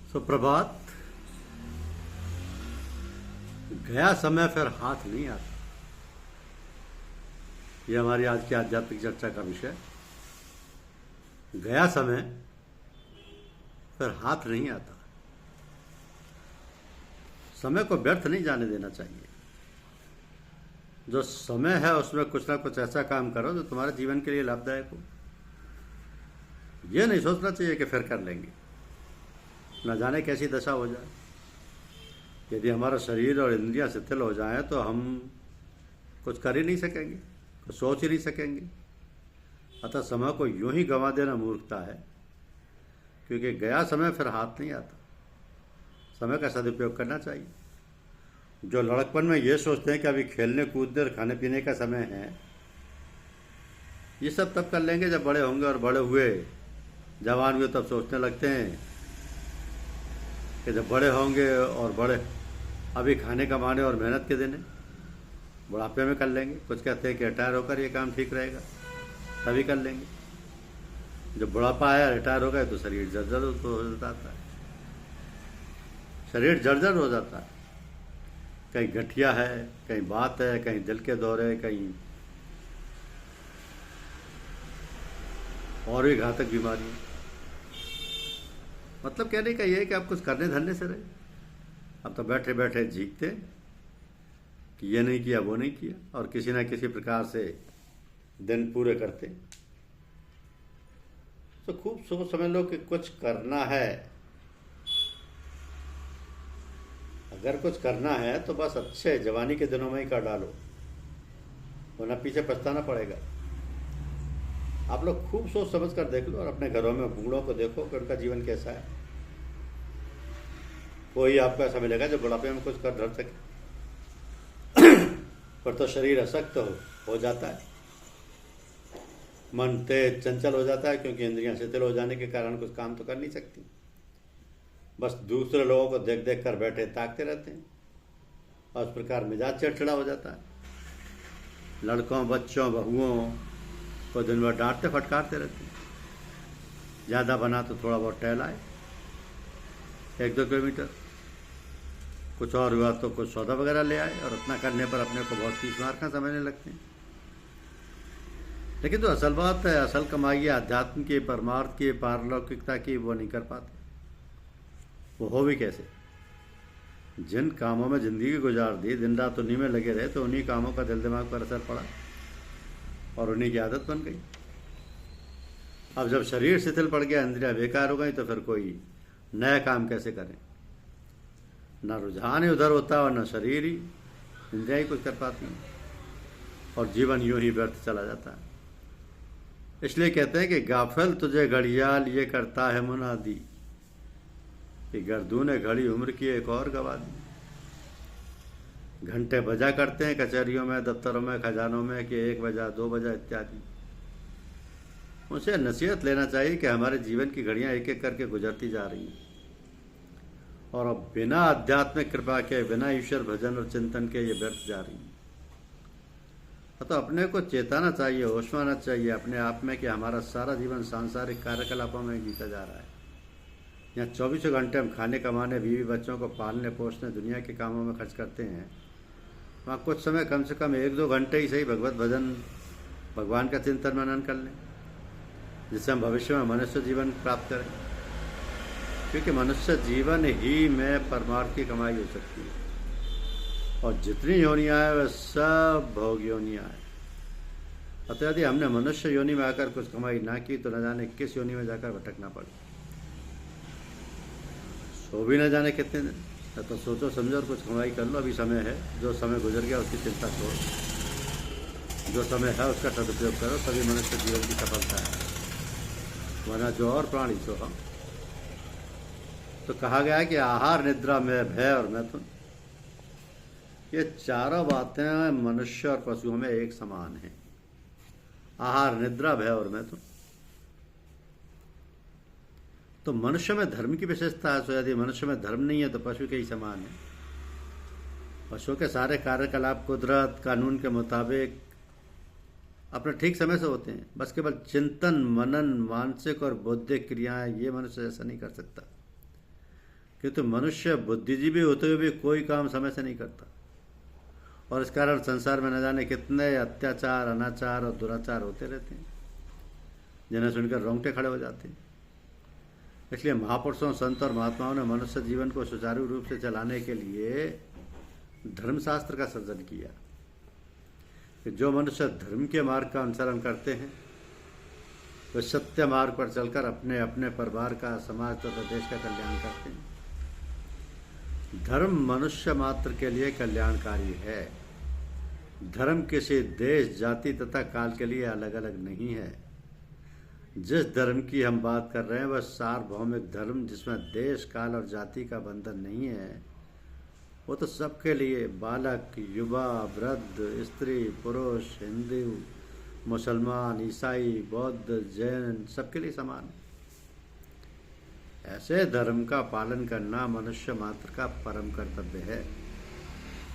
सुप्रभात। गया समय फिर हाथ नहीं आता, ये हमारी आज की आध्यात्मिक चर्चा का विषय। गया समय फिर हाथ नहीं आता। समय को व्यर्थ नहीं जाने देना चाहिए। जो समय है उसमें कुछ ना कुछ ऐसा काम करो जो तुम्हारे जीवन के लिए लाभदायक हो। यह नहीं सोचना चाहिए कि फिर कर लेंगे, न जाने कैसी दशा हो जाए। यदि हमारा शरीर और इंद्रियां शिथिल हो जाएं तो हम कुछ कर ही नहीं सकेंगे, कुछ सोच ही नहीं सकेंगे। अतः समय को यूं ही गंवा देना मूर्खता है, क्योंकि गया समय फिर हाथ नहीं आता। समय का सदुपयोग करना चाहिए। जो लड़कपन में ये सोचते हैं कि अभी खेलने कूदने और खाने पीने का समय है, ये सब तब कर लेंगे जब बड़े होंगे, और बड़े हुए जवान हुए तब सोचने लगते हैं कि जब बड़े होंगे और बड़े अभी खाने कमाने और मेहनत के दिन है, बुढ़ापे में कर लेंगे। कुछ कहते हैं कि रिटायर होकर ये काम ठीक रहेगा, तभी कर लेंगे। जब बुढ़ापा आया, रिटायर हो गए तो शरीर जर्जर हो जाता है। शरीर जर्जर हो जाता है, कहीं गठिया है, कहीं बात है, कहीं दिल के दौरे, कहीं और भी घातक बीमारी। मतलब कहने का ये है कि आप कुछ करने धरने से रहे। अब तो बैठे बैठे झीकते कि ये नहीं किया, वो नहीं किया, और किसी ना किसी प्रकार से दिन पूरे करते। तो खूब सोच समझ लो कि कुछ करना है। अगर कुछ करना है तो बस अच्छे जवानी के दिनों में ही कर डालो, वरना पीछे पछताना पड़ेगा। आप लोग खूब सोच समझ कर देख लो, और अपने घरों में बूढ़ों को देखो कि उनका जीवन कैसा है। कोई आपको ऐसा मिलेगा जो बुढ़ापे में कुछ कर धर सके, पर तो शरीर अशक्त हो जाता है, मन तेज चंचल हो जाता है, क्योंकि इंद्रियां शिथिल हो जाने के कारण कुछ काम तो कर नहीं सकती। बस दूसरे लोगों को देख देख कर बैठे ताकते रहते हैं, और उस प्रकार मिजाज चिड़चिड़ा हो जाता है। लड़कों, बच्चों, बहुओं को दिन भर डांटते फटकारते रहते हैं। ज़्यादा बना तो थोड़ा बहुत टहलाए, 1-2 किलोमीटर। कुछ और हुआ तो कुछ सौदा वगैरह ले आए, और उतना करने पर अपने को बहुत तीस मार का समझने लगते हैं। लेकिन तो असल बात है, असल कमाई है अध्यात्म की, परमार्थ की, पारलौकिकता की, वो नहीं कर पाते। वो हो भी कैसे? जिन कामों में जिंदगी गुजार दी, दिन रात उन्हीं में लगे रहे, तो उन्हीं कामों का दिल दिमाग पर असर पड़ा और उन्हीं की आदत बन गई। अब जब शरीर शिथिल पड़ गया, इंद्रियां बेकार हो गई, तो फिर कोई नया काम कैसे करें? न रुझान ही उधर होता और न शरीर ही, इंद्रियां ही कुछ कर पाती हैं, और जीवन यूं ही व्यर्थ चला जाता है। इसलिए कहते हैं कि गाफिल तुझे घड़ियाल ये करता है मुनादी, कि गर्दू ने घड़ी उम्र की एक और गवा दी। घंटे बजा करते हैं कचहरियों में, दफ्तरों में, खजानों में कि 1 बजा, 2 बजा इत्यादि। उनसे नसीहत लेना चाहिए कि हमारे जीवन की घड़ियां एक एक करके गुजरती जा रही हैं, और अब बिना आध्यात्मिक कृपा के, बिना ईश्वर भजन और चिंतन के ये व्यर्थ जा रही हैं। तो अपने को चेताना चाहिए, होश में आना चाहिए अपने आप में कि हमारा सारा जीवन सांसारिक कार्यकलापों में बीता जा रहा है। यहाँ 24 घंटे हम खाने कमाने, बीवी बच्चों को पालने पोसने, दुनिया के कामों में खर्च करते हैं। वहाँ कुछ समय कम से कम 1-2 घंटे ही सही भगवत भजन, भगवान का चिंतन मनन कर लें, जिससे हम भविष्य में मनुष्य जीवन प्राप्त करें। क्योंकि मनुष्य जीवन ही में परमार्थ की कमाई हो सकती है, और जितनी योनियाँ हैं वह सब भोग योनियाँ हैं। अतः यदि हमने मनुष्य योनि में आकर कुछ कमाई ना की, तो न जाने किस योनि में जाकर भटकना पड़े, सो भी न जाने कितने दिन। तो सोचो समझो और कुछ कमाई कर लो, अभी समय है। जो समय गुजर गया उसकी चिंता छोड़ो, जो समय है उसका सदुपयोग करो, तभी मनुष्य जीवन की सफलता है, वरना जो और प्राणी सो हम। तो कहा गया है कि आहार, निद्रा, में भय और मैथुन, ये चारों बातें मनुष्य और पशुओं में एक समान हैं। आहार, निद्रा, भय और मैथुन। तो मनुष्य में धर्म की विशेषता है। सो यदि मनुष्य में धर्म नहीं है तो पशु के ही समान है। पशुओं के सारे कार्यकलाप कुदरत कानून के मुताबिक अपने ठीक समय से होते हैं। बस केवल चिंतन मनन, मानसिक और बौद्धिक क्रियाएं, ये मनुष्य ऐसा नहीं कर सकता। किंतु मनुष्य बुद्धिजीवी होते हुए भी कोई काम समय से नहीं करता, और इस कारण संसार में न जाने कितने अत्याचार, अनाचार और दुराचार होते रहते हैं, जिन्हें सुनकर रोंगटे खड़े हो जाते हैं। इसलिए महापुरुषों, संत और महात्माओं ने मनुष्य जीवन को सुचारू रूप से चलाने के लिए धर्मशास्त्र का सृजन किया कि जो मनुष्य धर्म के मार्ग का अनुसरण करते हैं वे सत्य मार्ग पर चलकर अपने अपने परिवार का, समाज तथा देश का कल्याण करते हैं। धर्म मनुष्य मात्र के लिए कल्याणकारी है। धर्म किसी देश, जाति तथा काल के लिए अलग अलग नहीं है। जिस धर्म की हम बात कर रहे हैं वह सार्वभौमिक धर्म, जिसमें देश, काल और जाति का बंधन नहीं है, वो तो सबके लिए, बालक, युवा, वृद्ध, स्त्री, पुरुष, हिंदू, मुसलमान, ईसाई, बौद्ध, जैन, सबके लिए समान है। ऐसे धर्म का पालन करना मनुष्य मात्र का परम कर्तव्य है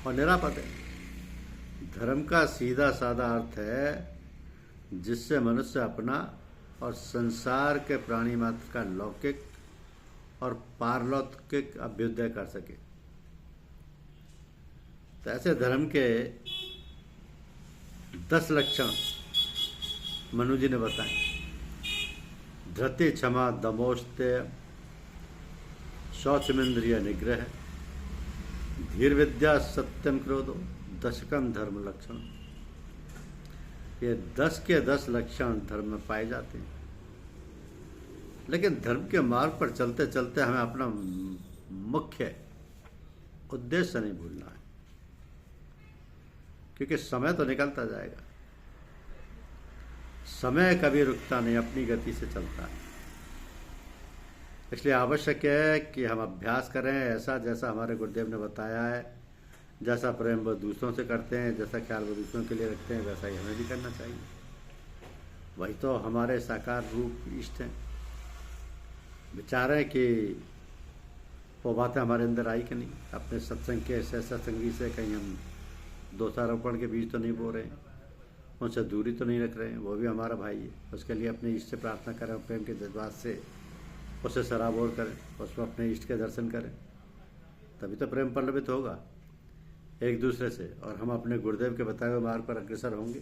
और निरापद है। धर्म का सीधा साधा अर्थ है जिससे मनुष्य अपना और संसार के प्राणी मात्र का लौकिक और पारलौकिक अभ्युदय कर सके। तो ऐसे धर्म के 10 लक्षण मनु जी ने बताए। धृति, क्षमा, दमोस्तेय, शौचमिंद्रिय निग्रह, धीर विद्या, सत्यम, क्रोधो, दशकम धर्म लक्षण। ये 10 के 10 लक्षण धर्म में पाए जाते हैं। लेकिन धर्म के मार्ग पर चलते चलते हमें अपना मुख्य उद्देश्य नहीं भूलना है, क्योंकि समय तो निकलता जाएगा। समय कभी रुकता नहीं, अपनी गति से चलता है। इसलिए आवश्यक है कि हम अभ्यास करें ऐसा जैसा हमारे गुरुदेव ने बताया है। जैसा प्रेम वो दूसरों से करते हैं, जैसा ख्याल वो दूसरों के लिए रखते हैं, वैसा ही हमें भी करना चाहिए। वही तो हमारे साकार रूप इष्ट हैं। विचारें कि वो बातें हमारे अंदर आई कि नहीं। अपने सत्संग के ऐसे सत्संगी से कहीं हम दोषारोपण के बीच तो नहीं बो रहे हैं, उनसे दूरी तो नहीं रख रहे हैं। वो भी हमारा भाई है। उसके लिए अपने इष्ट से प्रार्थना करें, प्रेम के जज्बात से उसे सराबोर करें, उसको अपने इष्ट के दर्शन करें, तभी तो प्रेम पल्लवित होगा एक दूसरे से, और हम अपने गुरुदेव के बताए हुए मार्ग पर अग्रसर होंगे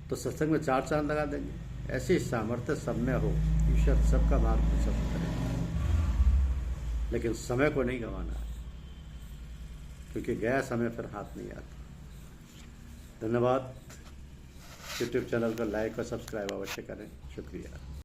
तो सत्संग में 4 चांद लगा देंगे। ऐसी सामर्थ्य सब में हो, ईश्वर सबका मार्ग प्रशस्त करें। लेकिन समय को नहीं गंवाना है, क्योंकि गया समय फिर हाथ नहीं आता। धन्यवाद। यूट्यूब चैनल को लाइक और सब्सक्राइब अवश्य करें। शुक्रिया।